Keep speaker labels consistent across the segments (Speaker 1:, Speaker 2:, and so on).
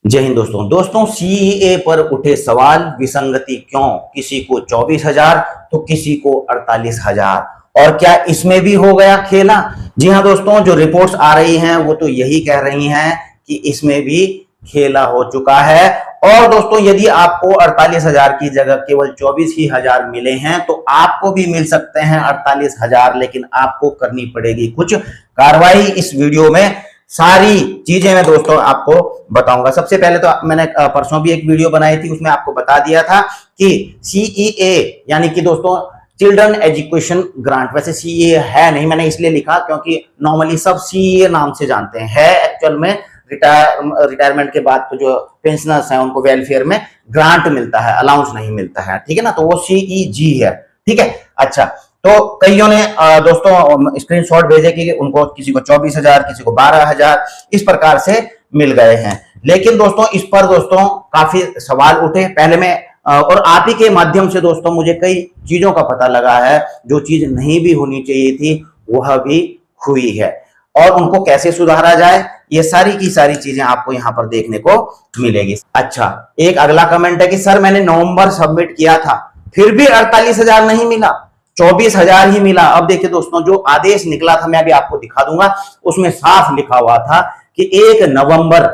Speaker 1: जय हिंद दोस्तों सीएए पर उठे सवाल, विसंगति क्यों? किसी को 24,000 तो किसी को 48,000। और क्या इसमें भी हो गया खेला? जी हाँ दोस्तों, जो रिपोर्ट्स आ रही हैं वो तो यही कह रही हैं कि इसमें भी खेला हो चुका है। और दोस्तों, यदि आपको 48,000 की जगह केवल 24,000 ही मिले हैं तो आपको भी मिल सकते हैं 48,000, लेकिन आपको करनी पड़ेगी कुछ कार्रवाई। इस वीडियो में सारी चीजें मैं दोस्तों आपको बताऊंगा। सबसे पहले तो मैंने परसों भी एक वीडियो बनाई थी, उसमें आपको बता दिया था कि सीईए यानी कि दोस्तों चिल्ड्रन एजुकेशन ग्रांट, वैसे सीईए है नहीं, मैंने इसलिए लिखा क्योंकि नॉर्मली सब सीईए नाम से जानते हैं। है एक्चुअल में रिटायरमेंट के बाद तो जो पेंशनर्स हैं उनको वेलफेयर में ग्रांट मिलता है, अलाउंस नहीं मिलता है, ठीक है ना। तो वो सीईजी है, ठीक है। अच्छा, तो कईयों ने दोस्तों स्क्रीनशॉट भेजे कि उनको किसी को 24,000, किसी को 12,000 इस प्रकार से मिल गए हैं। लेकिन दोस्तों इस पर दोस्तों काफी सवाल उठे। पहले मैं और आप ही के माध्यम से दोस्तों मुझे कई चीजों का पता लगा है, जो चीज नहीं भी होनी चाहिए थी वह भी हुई है, और उनको कैसे सुधारा जाए ये सारी की सारी चीजें आपको यहाँ पर देखने को मिलेगी। अच्छा, एक अगला कमेंट है कि सर मैंने नवंबर सबमिट किया था फिर भी 48,000 नहीं मिला, 24,000 ही मिला। अब देखिए दोस्तों, जो आदेश निकला था मैं अभी आपको दिखा दूंगा, उसमें साफ लिखा हुआ था कि 1 नवंबर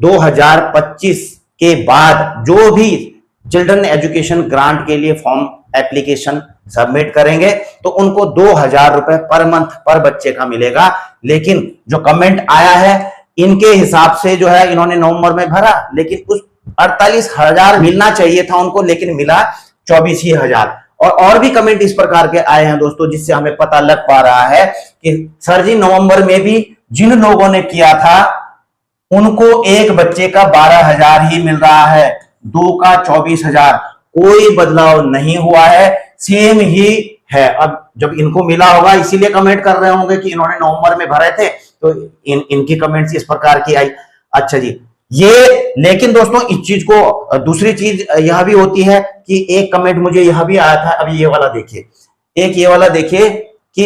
Speaker 1: 2025 के बाद जो भी चिल्ड्रन एजुकेशन ग्रांट के लिए फॉर्म एप्लीकेशन सबमिट करेंगे तो उनको 2,000 रुपए पर मंथ पर बच्चे का मिलेगा। लेकिन जो कमेंट आया है इनके हिसाब से जो है, इन्होंने नवंबर में भरा लेकिन उस 48,000 मिलना चाहिए था उनको, लेकिन मिला 24,000। और भी कमेंट इस प्रकार के आए हैं दोस्तों, जिससे हमें पता लग पा रहा है कि सर जी नवंबर में भी जिन लोगों ने किया था उनको एक बच्चे का 12,000 ही मिल रहा है, दो का 24,000, कोई बदलाव नहीं हुआ है, सेम ही है। अब जब इनको मिला होगा इसीलिए कमेंट कर रहे होंगे कि इन्होंने नवंबर में भरे थे, तो इनकी कमेंट्स इस प्रकार की आई। अच्छा जी, ये लेकिन दोस्तों इस चीज को दूसरी चीज यह भी होती है कि एक कमेंट मुझे यह भी आया था, अभी ये वाला देखिए, एक ये वाला देखिए कि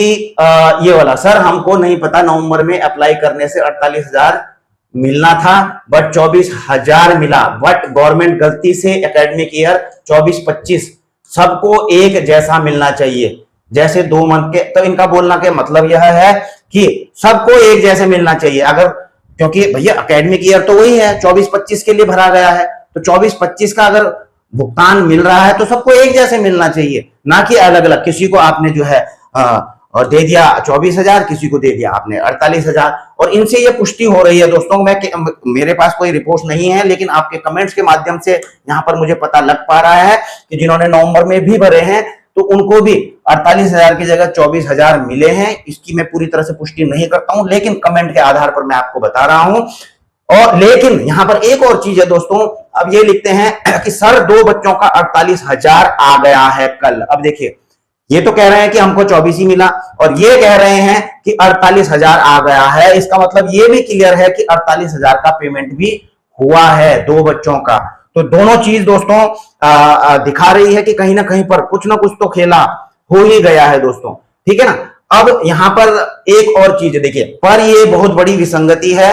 Speaker 1: ये वाला, सर हमको नहीं पता नवंबर में अप्लाई करने से 48,000 मिलना था बट 24,000 मिला, बट गवर्नमेंट गलती से एकेडमिक ईयर 24-25 सबको एक जैसा मिलना चाहिए, जैसे 2 मंथ के। तो इनका बोलना के मतलब यह है कि सबको एक जैसे मिलना चाहिए, अगर क्योंकि भैया एकेडमिक ईयर तो वही है 24-25 के लिए भरा गया है, तो 24-25 का अगर भुगतान मिल रहा है तो सबको एक जैसे मिलना चाहिए, ना कि अलग अलग। किसी को आपने जो है और दे दिया 24,000, किसी को दे दिया आपने 48,000। और इनसे ये पुष्टि हो रही है दोस्तों, मेरे पास कोई रिपोर्ट नहीं है, लेकिन आपके कमेंट्स के माध्यम से यहाँ पर मुझे पता लग पा रहा है कि जिन्होंने नवंबर में भी भरे हैं तो उनको भी 48,000 की जगह 24,000 मिले हैं। इसकी मैं पूरी तरह से पुष्टि नहीं करता हूं, लेकिन कमेंट के आधार पर मैं आपको बता रहा हूं। और लेकिन यहां पर एक और चीज है दोस्तों, अब ये लिखते हैं कि सर 2 बच्चों का 48,000 आ गया है कल। अब देखिए, ये तो कह रहे हैं कि हमको 24 ही मिला, और ये कह रहे हैं कि 48,000 आ गया है। इसका मतलब ये भी क्लियर है कि 48,000 का पेमेंट भी हुआ है 2 बच्चों का। तो दोनों चीज दोस्तों दिखा रही है कि कहीं ना कहीं पर कुछ ना कुछ तो खेला हो ही गया है दोस्तों, ठीक है ना। अब यहां पर एक और चीज देखिए, पर ये बहुत बड़ी विसंगति है,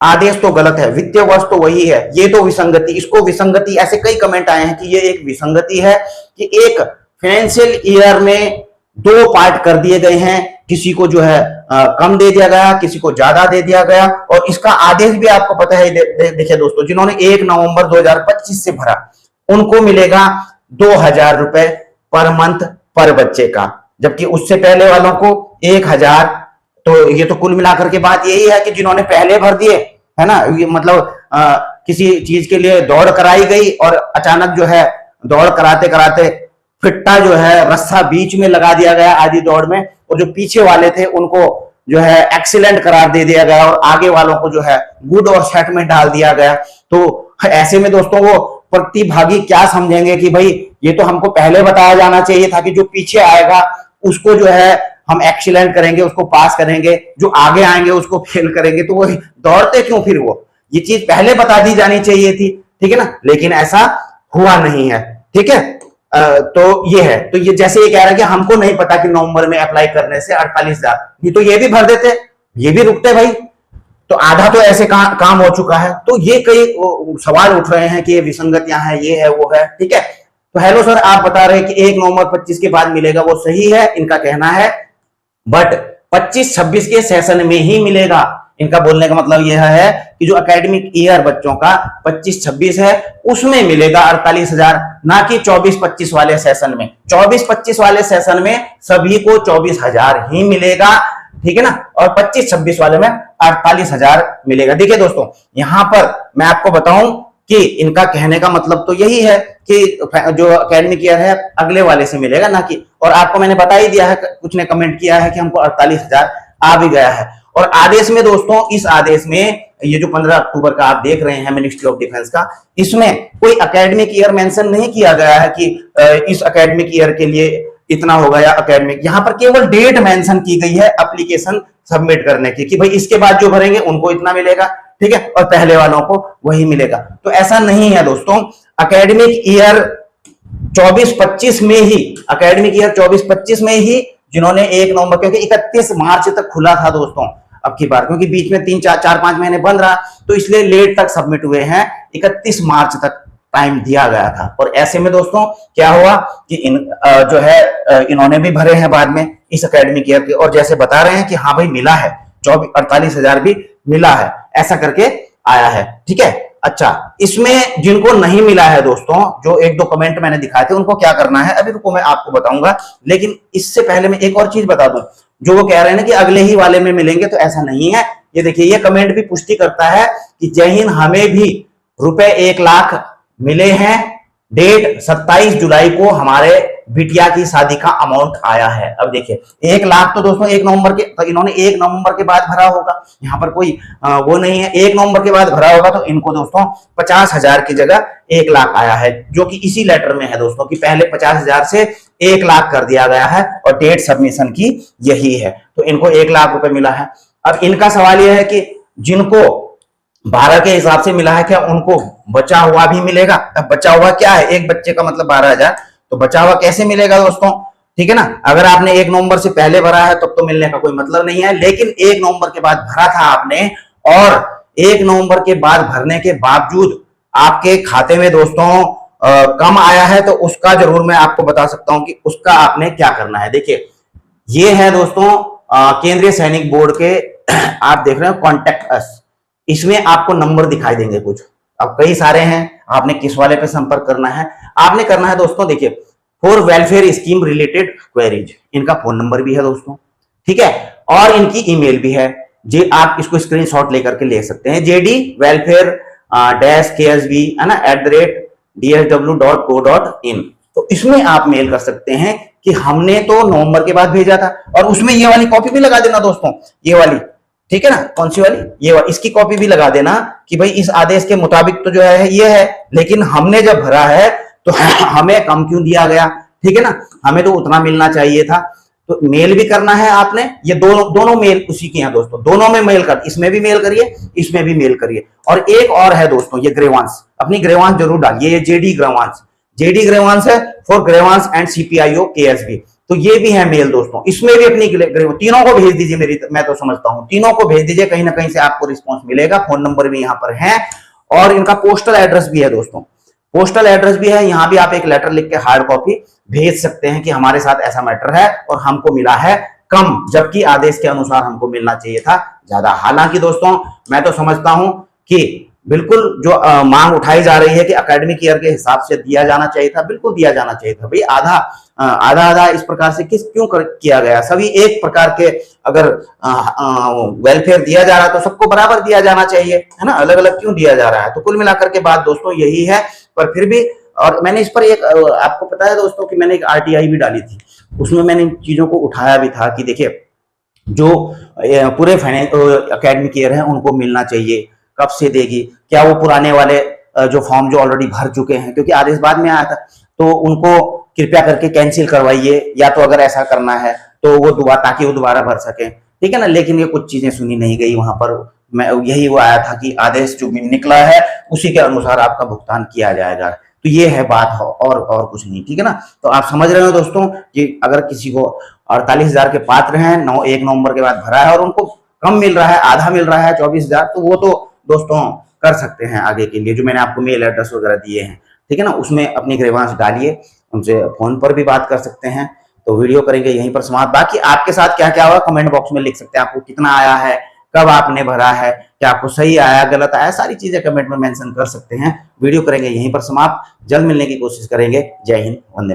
Speaker 1: आदेश तो गलत है, वित्तीय वर्ष तो वही है, ये तो विसंगति, इसको विसंगति, ऐसे कई कमेंट आए हैं कि ये एक विसंगति है कि एक फाइनेंशियल ईयर में 2 पार्ट कर दिए गए हैं, किसी को जो है कम दे दिया गया, किसी को ज्यादा दे दिया गया। और इसका आदेश भी आपको पता है, देखिए दोस्तों, जिन्होंने 1 नवंबर 2025 से भरा उनको मिलेगा 2,000 रुपए पर मंथ पर बच्चे का, जबकि उससे पहले वालों को 1,000। तो ये तो कुल मिलाकर के बात यही है कि जिन्होंने पहले भर दिए है ना, ये मतलब किसी चीज के लिए दौड़ कराई गई और अचानक जो है दौड़ कराते कराते फिट्टा जो है रस्सा बीच में लगा दिया गया आधी दौड़ में, और जो पीछे वाले थे उनको जो है एक्सीलेंट करार दे दिया गया, और आगे वालों को जो है गुड और सेट में डाल दिया गया। तो ऐसे में दोस्तों वो प्रतिभागी क्या समझेंगे कि भाई ये तो हमको पहले बताया जाना चाहिए था कि जो पीछे आएगा उसको जो है हम एक्सीलेंट करेंगे, उसको पास करेंगे, जो आगे आएंगे उसको फेल करेंगे। तो वो दौड़ते क्यों फिर? वो ये चीज पहले बता दी जानी चाहिए थी, ठीक है ना, लेकिन ऐसा हुआ नहीं है, ठीक है। तो ये है, तो ये जैसे ये कह रहा है कि हमको नहीं पता कि नवंबर में अप्लाई करने से 48,000, ये तो ये भी भर देते, ये भी रुकते भाई, तो आधा तो ऐसे काम हो चुका है। तो ये कई सवाल उठ रहे हैं कि ये विसंगतियां हैं, ये है वो है, ठीक है। तो हेलो सर, आप बता रहे हैं कि 1 नवंबर 25 के बाद मिलेगा, वो सही है इनका कहना है, बट 25-26 के सेशन में ही मिलेगा। इनका बोलने का मतलब यह है कि जो एकेडमिक ईयर बच्चों का 25-26 है उसमें मिलेगा 48,000, ना कि 24-25 वाले सेशन में। 24-25 वाले सेशन में सभी को 24,000 ही मिलेगा, ठीक है ना, और 25-26 वाले में 48,000 मिलेगा। देखिए दोस्तों, यहां पर मैं आपको बताऊं कि इनका कहने का मतलब तो यही है कि जो एकेडमिक ईयर है अगले वाले से मिलेगा, ना कि, और आपको मैंने बता ही दिया है, कुछ ने कमेंट किया है कि हमको 48,000 आ भी गया है। और आदेश में दोस्तों, इस आदेश में ये जो 15 अक्टूबर का आप देख रहे हैं मिनिस्ट्री ऑफ डिफेंस का, इसमें कोई एकेडमिक ईयर मेंशन नहीं किया गया है कि इस एकेडमिक ईयर के लिए इतना होगा या एकेडमिक, यहां पर केवल डेट मेंशन की गई है एप्लीकेशन सबमिट करने की, कि भाई इसके बाद जो भरेंगे उनको इतना मिलेगा, ठीक है, और पहले वालों को वही मिलेगा। तो ऐसा नहीं है दोस्तों, एकेडमिक ईयर 24-25 में ही, एकेडमिक ईयर 24-25 में ही जिन्होंने 1 नवंबर, क्योंकि 31 मार्च तक खुला था दोस्तों अब की बार, क्योंकि बीच में 3-4-5 महीने बंद रहा, तो इसलिए लेट तक सबमिट हुए हैं, 31 मार्च तक टाइम दिया गया था। और ऐसे में दोस्तों क्या हुआ कि जो है इन्होंने भी भरे हैं बाद में इस एकेडमिक ईयर के, और जैसे बता रहे हैं कि हाँ भाई मिला है, 48,000 भी मिला है, ऐसा करके आया है, ठीक है। अच्छा, इसमें जिनको नहीं मिला है दोस्तों, जो 1-2 कमेंट मैंने दिखाए थे, उनको क्या करना है अभी रुको मैं आपको बताऊंगा, लेकिन इससे पहले मैं एक और चीज बता दूं। जो वो कह रहे हैं ना कि अगले ही वाले में मिलेंगे, तो ऐसा नहीं है। ये देखिए, ये कमेंट भी पुष्टि करता है कि जय हिंद, हमें भी रुपए 1 लाख मिले हैं। डेट 27 जुलाई को हमारे बिटिया की शादी का अमाउंट आया है। अब देखिए, 1 लाख तो दोस्तों 1 नवंबर के, तो इन्होंने 1 नवंबर के बाद भरा होगा, यहाँ पर कोई वो नहीं है, 1 नवंबर के बाद भरा होगा, तो इनको दोस्तों 50,000 की जगह 1 लाख आया है, जो कि इसी लेटर में है दोस्तों, कि पहले 50,000 से 1 लाख कर दिया गया है, और डेट सबमिशन की यही है, तो इनको 1 लाख रुपए मिला है। अब इनका सवाल यह है कि जिनको 12 के हिसाब से मिला है, क्या उनको बचा हुआ भी मिलेगा? अब बचा हुआ क्या है, एक बच्चे का मतलब 12,000, तो बचा हुआ कैसे मिलेगा दोस्तों, ठीक है ना। अगर आपने 1 नवंबर से पहले भरा है तब तो मिलने का कोई मतलब नहीं है, लेकिन 1 नवंबर के बाद भरा था आपने, और 1 नवंबर के बाद भरने के बावजूद आपके खाते में दोस्तों कम आया है, तो उसका जरूर मैं आपको बता सकता हूं कि उसका आपने क्या करना है। देखिए, ये है दोस्तों केंद्रीय सैनिक बोर्ड के आप देख रहे हो कॉन्टेक्ट अस, इसमें आपको नंबर दिखाई देंगे कुछ, अब कई सारे हैं, आपने किस वाले पे संपर्क करना है, आपने करना है दोस्तों, देखिए, for welfare scheme related queries, इनका फोन नंबर भी है दोस्तों, ठीक है, और इनकी ईमेल भी है, जी आप इसको स्क्रीनशॉट लेकर के ले सकते हैं, jd welfare -ksb है ना @dsw.co.in। तो इसमें आप मेल कर सकते हैं कि हमने तो नवंबर के बाद भेजा था, और उसमें ये वाली कॉपी भी लगा देना दोस्तों, ये वाली, ठीक है ना, कौन सी वाली, ये वाली, इसकी कॉपी भी लगा देना कि भाई इस आदेश के मुताबिक तो जो है ये है, लेकिन हमने जब भरा है तो हमें कम क्यों दिया गया, ठीक है ना, हमें तो उतना मिलना चाहिए था। तो मेल भी करना है आपने, ये दोनों मेल उसी के हैं दोस्तों, दोनों में मेल कर, इसमें भी मेल करिए, इसमें भी मेल करिए। और एक और है दोस्तों, ये ग्रेवांश, अपनी ग्रेवांश जरूर डालिए, ये जेडी ग्रेवांश है, फॉर ग्रेवांश एंड CPIO KSB, तो ये भी है मेल दोस्तों, इसमें भी अपनी तीनों को भेज दीजिए, मैं तो समझता हूं तीनों को भेज दीजिए, कहीं ना कहीं से आपको रिस्पॉन्स मिलेगा। फोन नंबर भी यहाँ पर है, और इनका पोस्टल एड्रेस भी है दोस्तों, पोस्टल एड्रेस भी है, यहाँ भी आप एक लेटर लिख के हार्ड कॉपी भेज सकते हैं कि हमारे साथ ऐसा मैटर है और हमको मिला है कम, जबकि आदेश के अनुसार हमको मिलना चाहिए था ज्यादा। हालांकि दोस्तों मैं तो समझता हूं कि बिल्कुल जो मांग उठाई जा रही है कि एकेडमिक ईयर के हिसाब से दिया जाना चाहिए था, बिल्कुल दिया जाना चाहिए था भाई, आधा इस प्रकार से क्यों किया गया, सभी एक प्रकार के अगर वेलफेयर दिया जा रहा है तो सबको बराबर दिया जाना चाहिए, है ना, अलग अलग क्यों दिया जा रहा है। तो कुल मिलाकर के बात दोस्तों यही है, पर फिर भी, और मैंने इस पर एक आपको पता है दोस्तों कि मैंने एक RTI भी डाली थी, उसमें मैंने इन चीजों को उठाया भी था कि देखिए, जो पूरे एकेडमिक ईयर है उनको मिलना चाहिए, कब से देगी, क्या वो पुराने वाले जो फॉर्म जो ऑलरेडी भर चुके हैं, क्योंकि आदेश बाद में आया था, तो उनको कृपया करके कैंसिल करवाइए, या तो अगर ऐसा करना है तो वो दोबारा, ताकि वो दोबारा भर सके, ठीक है ना। लेकिन ये कुछ चीजें सुनी नहीं गई वहां पर, मैं यही वो आया था कि आदेश जो निकला है उसी के अनुसार आपका भुगतान किया जाएगा, तो ये है बात, और कुछ नहीं, ठीक है ना। तो आप समझ रहे हो दोस्तों कि अगर किसी को 48,000 के पात्र हैं, 1 नवंबर के बाद भरा है और उनको कम मिल रहा है, आधा मिल रहा है 24,000, तो वो तो दोस्तों कर सकते हैं आगे के लिए, जो मैंने आपको मेल एड्रेस वगैरह दिए हैं, ठीक है ना, उसमें अपनी ग्रीवांस डालिए, उनसे फोन पर भी बात कर सकते हैं। तो वीडियो करेंगे यहीं पर समाप्त। बाकी आपके साथ क्या क्या हुआ कमेंट बॉक्स में लिख सकते हैं, आपको कितना आया है, कब आपने भरा है, क्या आपको सही आया, गलत आया, सारी चीजें कमेंट में मेंशन कर सकते हैं। वीडियो करेंगे यहीं पर समाप्त, जल्द मिलने की कोशिश करेंगे। जय हिंद, वंदे।